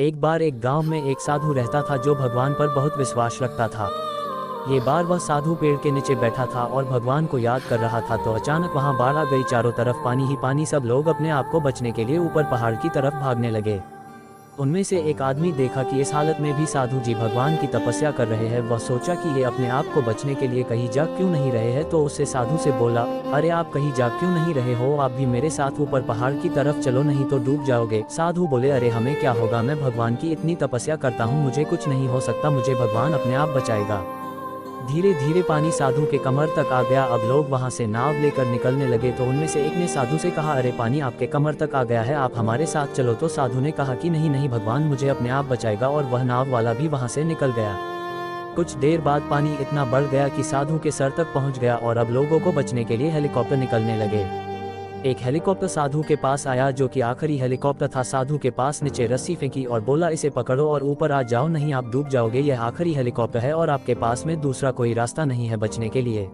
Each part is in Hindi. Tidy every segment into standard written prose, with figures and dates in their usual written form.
एक बार एक गांव में एक साधु रहता था जो भगवान पर बहुत विश्वास रखता था। ये बार वह साधु पेड़ के नीचे बैठा था और भगवान को याद कर रहा था तो अचानक वहां बाढ़ आ गई। चारों तरफ पानी ही पानी। सब लोग अपने आप को बचने के लिए ऊपर पहाड़ की तरफ भागने लगे। उनमें से एक आदमी देखा कि इस हालत में भी साधु जी भगवान की तपस्या कर रहे हैं। वह सोचा कि ये अपने आप को बचने के लिए कहीं जा क्यों नहीं रहे हैं, तो उससे साधु से बोला, अरे आप कहीं जा क्यों नहीं रहे हो, आप भी मेरे साथ ऊपर पहाड़ की तरफ चलो, नहीं तो डूब जाओगे। साधु बोले, अरे हमें क्या होगा, मैं भगवान की इतनी तपस्या करता हूँ, मुझे कुछ नहीं हो सकता, मुझे भगवान अपने आप बचाएगा। धीरे धीरे पानी साधु के कमर तक आ गया। अब लोग वहां से नाव लेकर निकलने लगे तो उनमें से एक ने साधु से कहा, अरे पानी आपके कमर तक आ गया है, आप हमारे साथ चलो। तो साधु ने कहा कि नहीं नहीं, भगवान मुझे अपने आप बचाएगा, और वह नाव वाला भी वहां से निकल गया। कुछ देर बाद पानी इतना बढ़ गया कि साधु के सर तक पहुंच गया और अब लोगों को बचने के लिए हेलीकॉप्टर निकलने लगे। एक हेलीकॉप्टर साधु के पास आया जो कि आखिरी हेलीकॉप्टर था। साधु के पास नीचे रस्सी फेंकी और बोला, इसे पकड़ो और ऊपर आ जाओ, नहीं आप डूब जाओगे, यह आखिरी हेलीकॉप्टर है और आपके पास में दूसरा कोई रास्ता नहीं है बचने के लिए।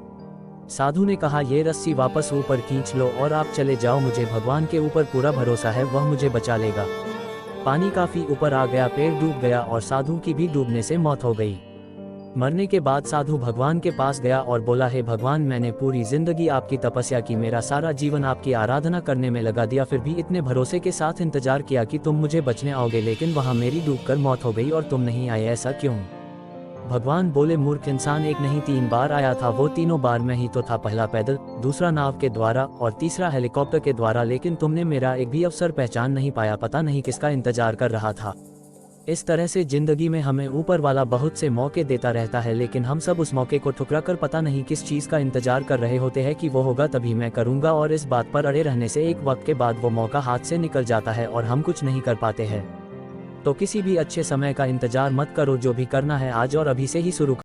साधु ने कहा, ये रस्सी वापस ऊपर खींच लो और आप चले जाओ, मुझे भगवान के ऊपर पूरा भरोसा है, वह मुझे बचा लेगा। पानी काफी ऊपर आ गया, पेड़ डूब गया और साधु की भी डूबने से मौत हो गई। मरने के बाद साधु भगवान के पास गया और बोला, हे भगवान, मैंने पूरी जिंदगी आपकी तपस्या की, मेरा सारा जीवन आपकी आराधना करने में लगा दिया, फिर भी इतने भरोसे के साथ इंतजार किया कि तुम मुझे बचने आओगे, लेकिन वहां मेरी डूबकर मौत हो गई और तुम नहीं आए, ऐसा क्यों? भगवान बोले, मूर्ख इंसान, एक नहीं 3 बार आया था, वो तीनों बार मैं ही तो था, पहला पैदल, दूसरा नाव के द्वारा और तीसरा हेलीकॉप्टर के द्वारा, लेकिन तुमने मेरा एक भी अवसर पहचान नहीं पाया, पता नहीं किसका इंतजार कर रहा था। इस तरह से जिंदगी में हमें ऊपर वाला बहुत से मौके देता रहता है, लेकिन हम सब उस मौके को ठुकरा कर पता नहीं किस चीज़ का इंतजार कर रहे होते हैं कि वो होगा तभी मैं करूँगा, और इस बात पर अड़े रहने से एक वक्त के बाद वो मौका हाथ से निकल जाता है और हम कुछ नहीं कर पाते हैं। तो किसी भी अच्छे समय का इंतजार मत करो, जो भी करना है आज और अभी से ही शुरू